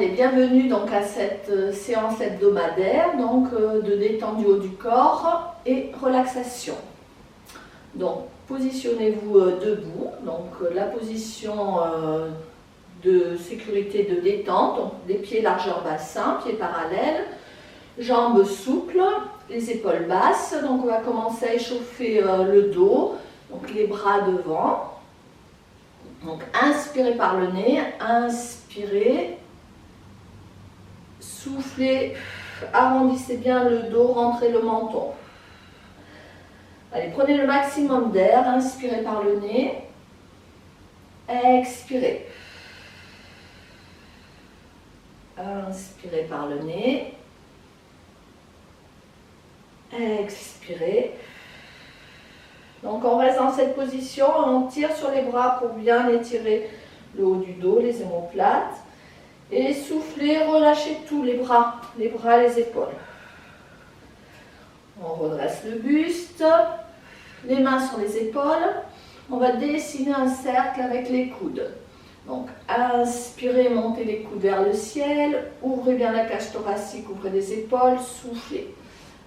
Allez, bienvenue donc à cette séance hebdomadaire donc, de détente du haut du corps et relaxation. Donc, positionnez-vous debout, donc la position de sécurité de détente, donc les pieds largeur bassin, pieds parallèles, jambes souples, les épaules basses. Donc on va commencer à échauffer le dos, donc les bras devant. Donc inspirez par le nez, inspirez, soufflez, arrondissez bien le dos, rentrez le menton. Allez, prenez le maximum d'air, inspirez par le nez, expirez. Inspirez par le nez, expirez. Donc on reste dans cette position, on tire sur les bras pour bien étirer le haut du dos, les omoplates. Et soufflez, relâchez tous les bras, les épaules. On redresse le buste, les mains sur les épaules. On va dessiner un cercle avec les coudes. Donc inspirez, montez les coudes vers le ciel, ouvrez bien la cage thoracique, ouvrez les épaules, soufflez.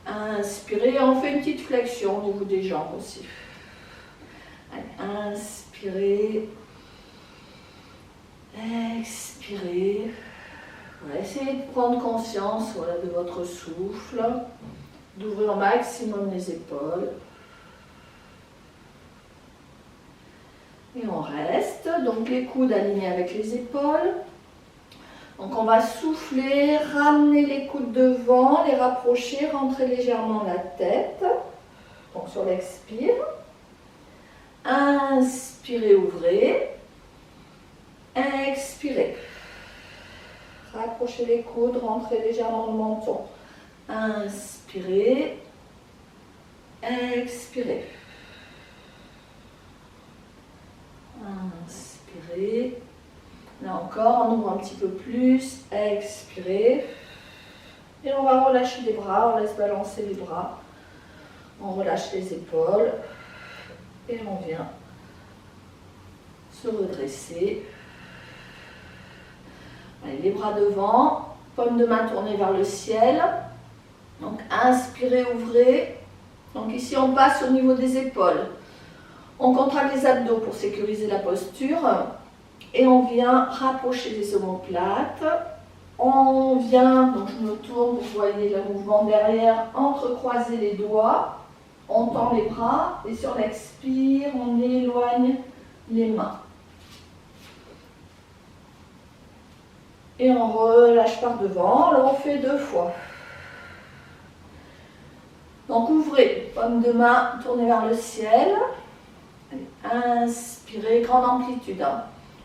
Inspirez, on fait une petite flexion au niveau des jambes aussi. Allez, inspirez, expirez. Voilà, essayez de prendre conscience de votre souffle, d'ouvrir au maximum les épaules. Et on reste, donc les coudes alignés avec les épaules. Donc on va souffler, ramener les coudes devant, les rapprocher, rentrer légèrement la tête. Donc sur l'expire. Inspirez, ouvrez. Expirez. Rapprochez les coudes, rentrez légèrement le menton. Inspirez. Expirez. Inspirez. Là encore, on ouvre un petit peu plus. Expirez. Et on va relâcher les bras, on laisse balancer les bras. On relâche les épaules. Et on vient se redresser. Allez, les bras devant, paume de main tournée vers le ciel. Donc inspirez, ouvrez. Donc ici on passe au niveau des épaules. On contracte les abdos pour sécuriser la posture. Et on vient rapprocher les omoplates. On vient, donc je me tourne, vous voyez le mouvement derrière, entrecroiser les doigts. On tend les bras et sur l'expire, on éloigne les mains. Et on relâche par devant, là on fait 2 fois. Donc ouvrez, paume de main tournée vers le ciel. Inspirez, grande amplitude.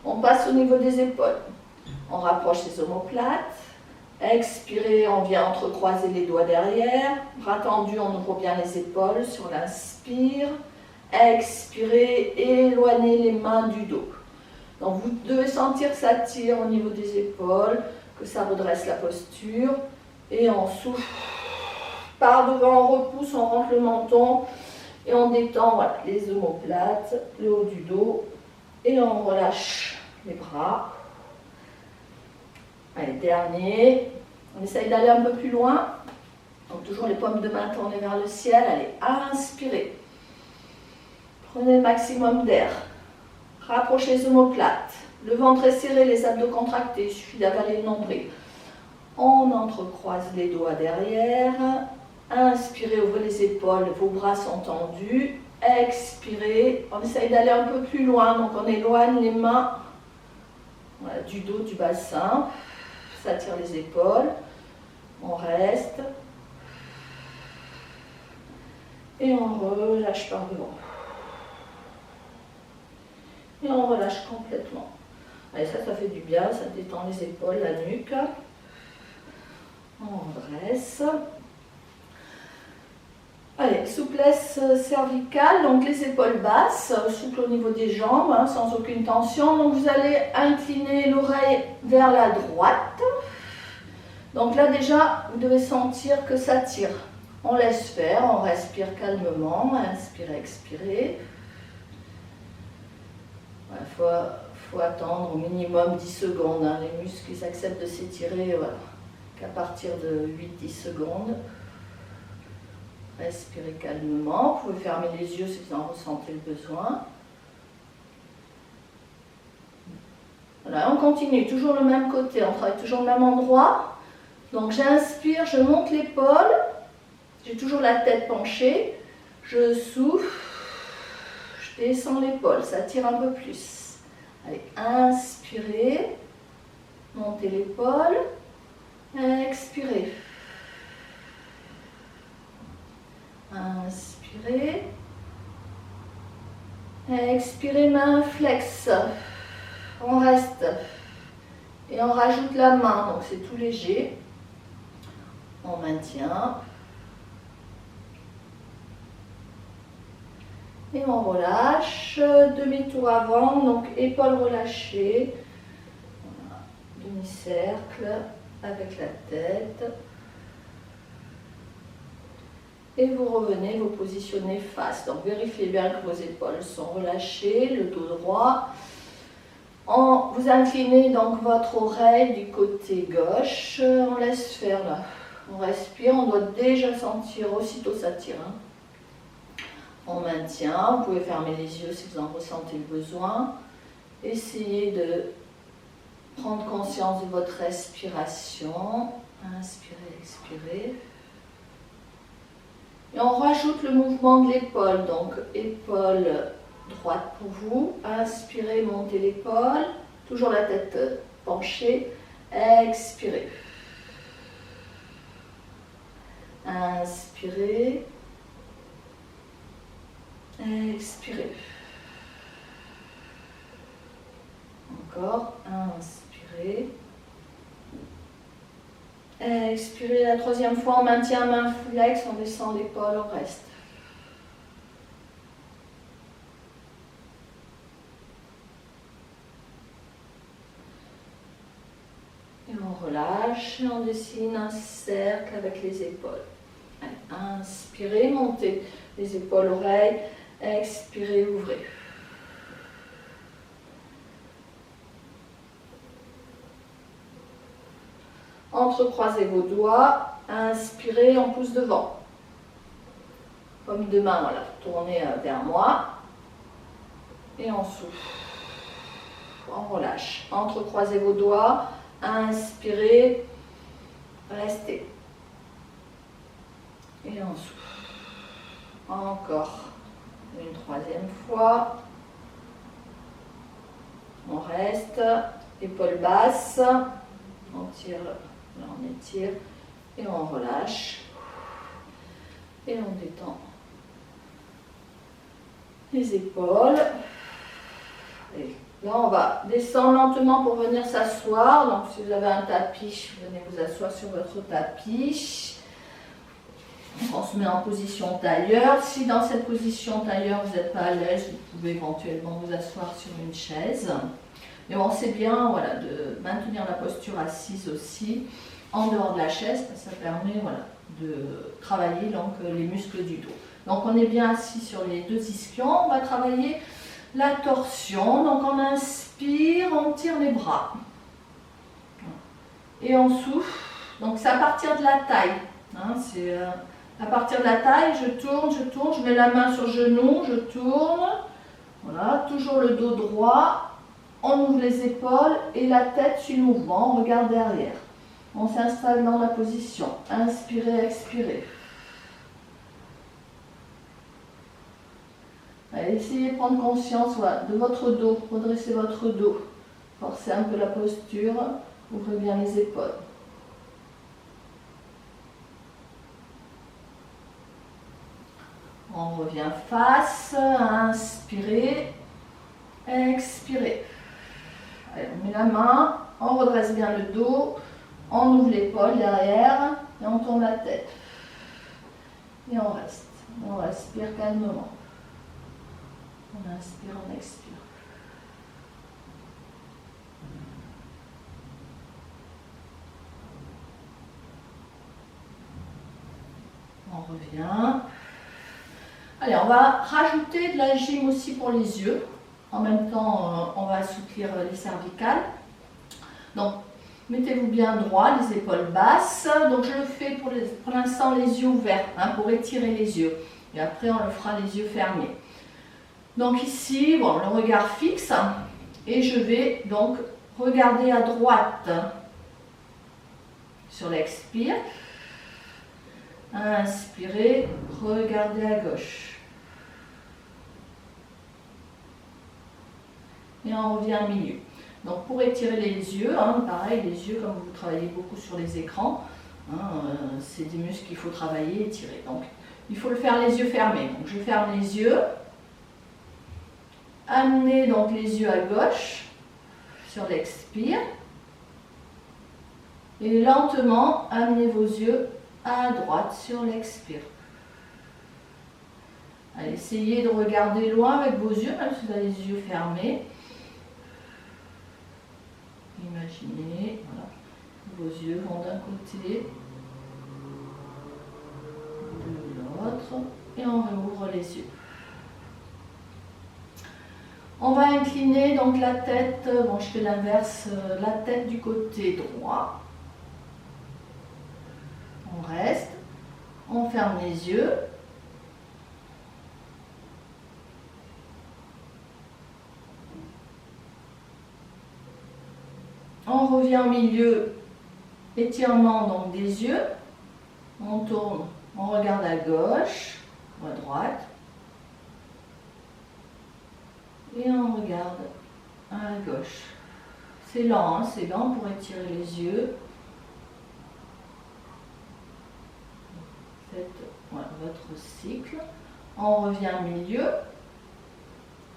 On passe au niveau des épaules. On rapproche les omoplates. Expirez, on vient entrecroiser les doigts derrière. Bras tendus, on ouvre bien les épaules sur l'inspire. Expirez, éloignez les mains du dos. Donc vous devez sentir que ça tire au niveau des épaules, que ça redresse la posture. Et on souffle. Par devant, on repousse, on rentre le menton. Et on détend voilà, les omoplates, le haut du dos. Et on relâche les bras. Allez, dernier. On essaye d'aller un peu plus loin. Donc toujours les paumes de main tournées vers le ciel. Allez, inspirez. Prenez le maximum d'air. Rapprochez les omoplates. Le ventre est serré, les abdos contractés. Il suffit d'avaler le nombril. On entrecroise les doigts derrière. Inspirez, ouvrez les épaules. Vos bras sont tendus. Expirez. On essaye d'aller un peu plus loin. Donc on éloigne les mains voilà, du dos, du bassin. Ça tire les épaules. On reste. Et on relâche par devant. Et on relâche complètement. Allez, ça fait du bien. Ça détend les épaules, la nuque. On dresse. Allez, souplesse cervicale, donc les épaules basses, souple au niveau des jambes, sans aucune tension. Donc vous allez incliner l'oreille vers la droite. Donc là déjà, vous devez sentir que ça tire. On laisse faire, on respire calmement, inspirez, expirez. Il faut attendre au minimum 10 secondes. Hein. Les muscles, ils acceptent de s'étirer qu'à partir de 8-10 secondes. Respirez calmement. Vous pouvez fermer les yeux si vous en ressentez le besoin. Voilà, on continue. Toujours le même côté. On travaille toujours le même endroit. Donc j'inspire, je monte l'épaule. J'ai toujours la tête penchée. Je souffle. Je descends l'épaule. Ça tire un peu plus. Allez, inspirez. Montez l'épaule. Expirez. Inspirez. Expirez, main flex. On reste. Et on rajoute la main. Donc c'est tout léger. On maintient. Et on relâche. Demi-tour avant. Donc épaules relâchées. Voilà. Demi-cercle avec la tête. Et vous revenez, vous positionnez face. Donc vérifiez bien que vos épaules sont relâchées, le dos droit. Vous inclinez donc votre oreille du côté gauche. On laisse faire là. On respire, on doit déjà sentir, aussitôt ça tire. Hein. On maintient, vous pouvez fermer les yeux si vous en ressentez le besoin. Essayez de prendre conscience de votre respiration. Inspirez, expirez. Et on rajoute le mouvement de l'épaule, donc épaule droite pour vous. Inspirez, montez l'épaule, toujours la tête penchée. Expirez. Inspirez. Expirez. Encore. Inspirez. Expirez la troisième fois, on maintient main flex, on descend l'épaule, on reste. Et on relâche, on dessine un cercle avec les épaules. Allez, inspirez, montez les épaules, oreilles, expirez, ouvrez. Entrecroisez vos doigts, inspirez, on pousse devant. Paume de main, voilà, tournez vers moi. Et on souffle. On relâche. Entrecroisez vos doigts, inspirez, restez. Et on souffle. Encore une troisième fois. On reste, épaules basses. On tire. Là, on étire et on relâche et on détend les épaules. Et là, on va descendre lentement pour venir s'asseoir. Donc, si vous avez un tapis, venez vous asseoir sur votre tapis. On se met en position tailleur. Si dans cette position tailleur, vous n'êtes pas à l'aise, vous pouvez éventuellement vous asseoir sur une chaise. Mais bon, c'est bien voilà, de maintenir la posture assise aussi, en dehors de la chaise, ça permet voilà, de travailler donc, les muscles du dos. Donc on est bien assis sur les deux ischions, on va travailler la torsion. Donc on inspire, on tire les bras. Et on souffle, donc c'est à partir de la taille. Hein, c'est à partir de la taille, je tourne, je mets la main sur le genou, je tourne. Voilà, toujours le dos droit. On ouvre les épaules et la tête suit le mouvement, on regarde derrière. On s'installe dans la position. Inspirez, expirez. Allez, essayez de prendre conscience voilà, de votre dos. Redressez votre dos. Forcez un peu la posture. Ouvrez bien les épaules. On revient face. Inspirez. Expirez. Allez, on met la main, on redresse bien le dos, on ouvre l'épaule derrière et on tourne la tête. Et on reste. On respire calmement. On inspire, on expire. On revient. Allez, on va rajouter de la gym aussi pour les yeux. En même temps, on va assouplir les cervicales. Donc, mettez-vous bien droit, les épaules basses. Donc, je le fais pour l'instant les yeux ouverts, hein, pour étirer les yeux. Et après, on le fera les yeux fermés. Donc ici, bon, le regard fixe. Et je vais donc regarder à droite sur l'expire. Inspirez, regardez à gauche. Et on revient au milieu. Donc pour étirer les yeux, hein, pareil, les yeux, comme vous travaillez beaucoup sur les écrans, hein, c'est des muscles qu'il faut travailler, étirer. Donc il faut le faire les yeux fermés. Donc je ferme les yeux. Amenez donc les yeux à gauche sur l'expire. Et lentement, amenez vos yeux à droite sur l'expire. Allez, essayez de regarder loin avec vos yeux, même si vous avez les yeux fermés. Imaginez, voilà, vos yeux vont d'un côté, de l'autre, et on rouvre les yeux. On va incliner donc la tête, bon je fais l'inverse, la tête du côté droit. On reste, on ferme les yeux. On revient au milieu, étirement donc des yeux. On tourne, on regarde à gauche ou à droite. Et on regarde à gauche. C'est lent, hein, c'est lent pour étirer les yeux. Faites votre cycle. On revient au milieu.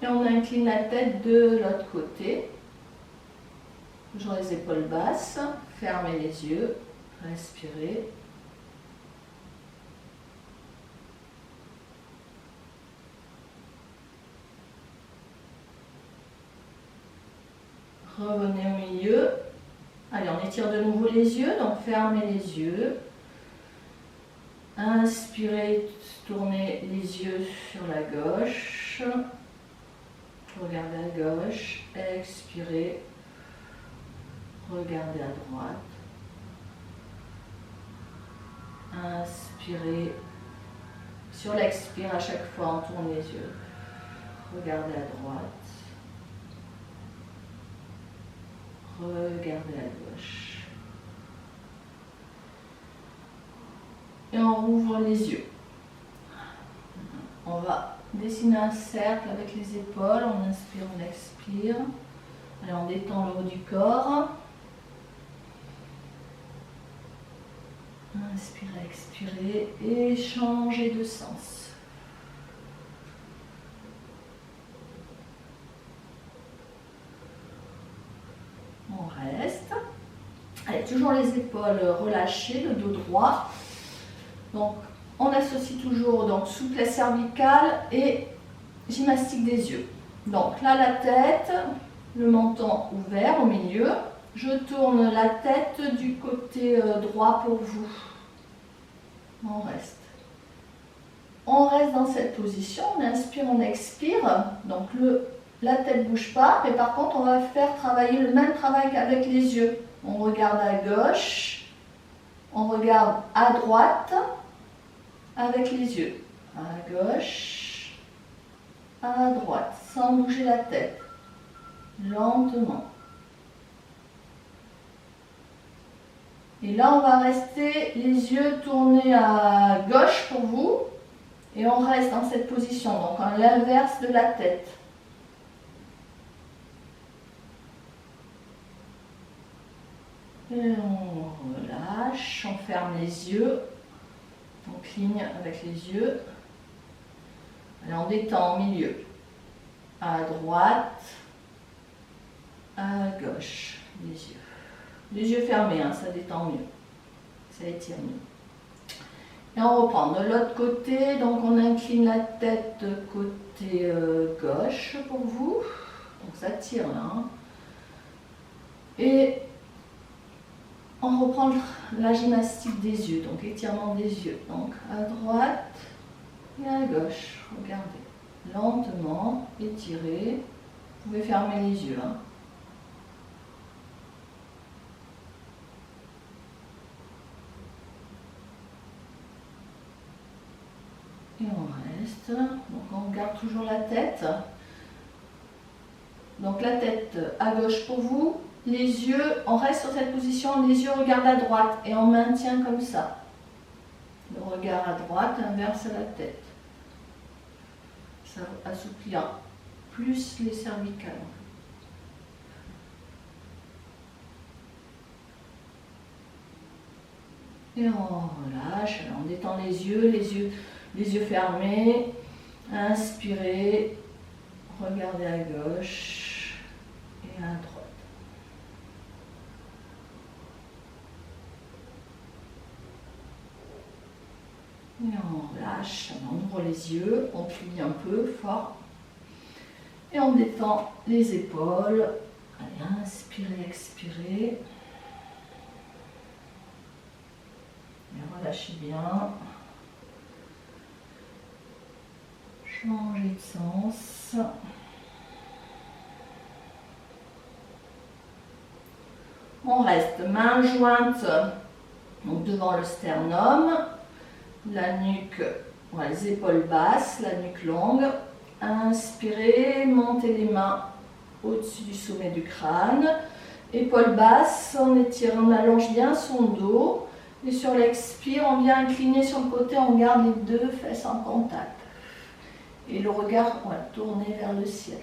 Et on incline la tête de l'autre côté. Toujours les épaules basses. Fermez les yeux. Respirez. Revenez au milieu. Allez, on étire de nouveau les yeux. Donc fermez les yeux. Inspirez, tournez les yeux sur la gauche. Regardez à gauche. Expirez. Regardez à droite. Inspirez. Sur l'expire, à chaque fois, on tourne les yeux. Regardez à droite. Regardez à gauche. Et on rouvre les yeux. On va dessiner un cercle avec les épaules. On inspire, on expire. Allez, on détend le haut du corps. Inspirez, expirez et changez de sens. On reste. Allez, toujours les épaules relâchées, le dos droit. Donc, on associe toujours donc, souplesse cervicale et gymnastique des yeux. Donc là, la tête, le menton ouvert au milieu. Je tourne la tête du côté droit pour vous. On reste. On reste dans cette position. On inspire, on expire. Donc la tête ne bouge pas, mais par contre, on va faire travailler le même travail qu'avec les yeux. On regarde à gauche, on regarde à droite avec les yeux. À gauche, à droite, sans bouger la tête. Lentement. Et là, on va rester les yeux tournés à gauche pour vous. Et on reste dans cette position, donc à l'inverse de la tête. Et on relâche, on ferme les yeux, on cligne avec les yeux. Allez, on détend au milieu, à droite, à gauche, les yeux. Les yeux fermés, hein, ça détend mieux, ça étire mieux. Et on reprend de l'autre côté, donc on incline la tête côté gauche pour vous, donc ça tire là. Hein. Et on reprend la gymnastique des yeux, donc étirement des yeux. Donc à droite et à gauche, regardez. Lentement, étirez. Vous pouvez fermer les yeux. Hein. Et on reste. Donc on garde toujours la tête. Donc la tête à gauche pour vous. Les yeux, on reste sur cette position, les yeux regardent à droite et on maintient comme ça. Le regard à droite inverse la tête. Ça assouplit plus les cervicales. Et on relâche, on détend les yeux fermés. Inspirez, regardez à gauche et à droite. Et on relâche, on ouvre les yeux, on plie un peu fort. Et on détend les épaules. Allez, inspirez, expirez. Et relâchez bien. Changez de sens. On reste main jointe donc devant le sternum, la nuque, voilà, les épaules basses, la nuque longue. Inspirez, montez les mains au-dessus du sommet du crâne. Épaules basses, on étire, on allonge bien son dos. Et sur l'expire, on vient incliner sur le côté, on garde les deux fesses en contact. Et le regard, voilà, tourné vers le ciel.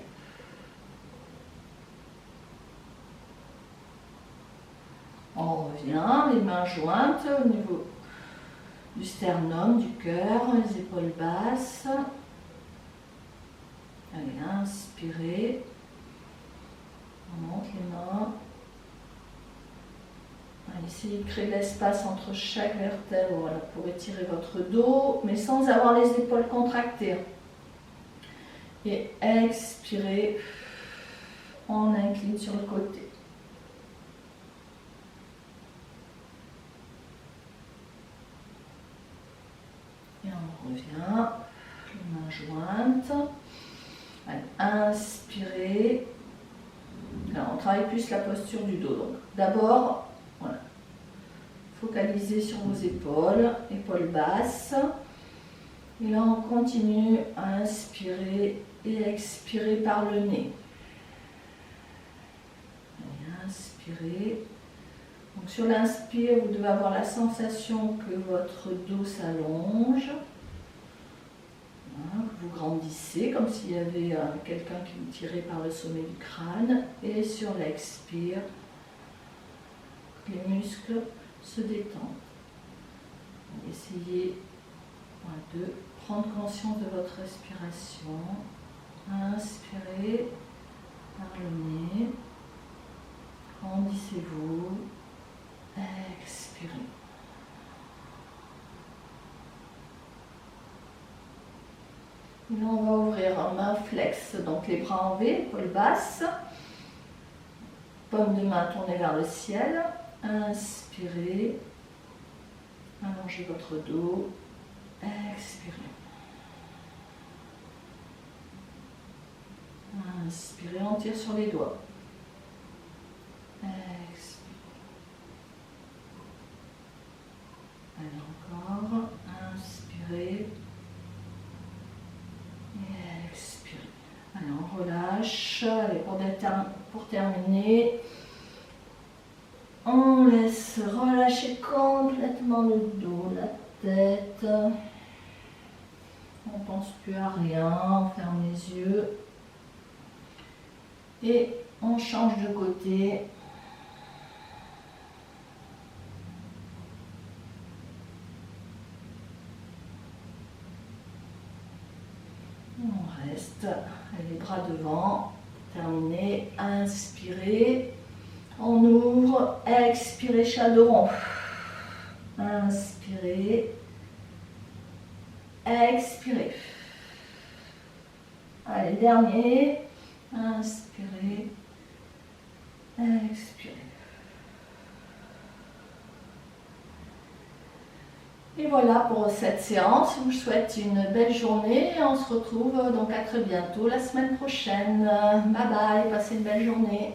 On revient, les mains jointes au niveau du sternum, du cœur, les épaules basses. Allez, inspirez. On monte les mains. Allez, essayez de créer de l'espace entre chaque vertèbre, voilà, pour étirer votre dos, mais sans avoir les épaules contractées. Et expirez. On incline sur le côté. Et on revient, les mains jointes. Allez, inspirez. Alors, on travaille plus la posture du dos. Donc, d'abord, voilà, focalisez sur vos épaules, épaules basses. Et là, on continue à inspirer et expirer par le nez. Allez, inspirez. Donc, sur l'inspire, vous devez avoir la sensation que votre dos s'allonge. Voilà, que vous grandissez comme s'il y avait quelqu'un qui vous tirait par le sommet du crâne. Et sur l'expire, les muscles se détendent. Essayez de prendre conscience de votre respiration. Inspirez par le nez. Grandissez-vous. Expirez. Et là, on va ouvrir en main flex, donc les bras en V, épaules basses. Paume de main tournée vers le ciel. Inspirez. Allongez votre dos. Expirez. Inspirez, on tire sur les doigts. Expirez. Allez, encore. Inspirez. Et expirez. Allez, on relâche. Allez, pour terminer, on laisse relâcher complètement le dos, la tête. On ne pense plus à rien, on ferme les yeux. Et on change de côté. On reste, les bras devant, terminé, inspirez, on ouvre, expirez, chaudron, inspirez, expirez, allez, dernier, inspirez, expirez. Et voilà pour cette séance. Je vous souhaite une belle journée et on se retrouve donc à très bientôt la semaine prochaine. Bye bye, passez une belle journée.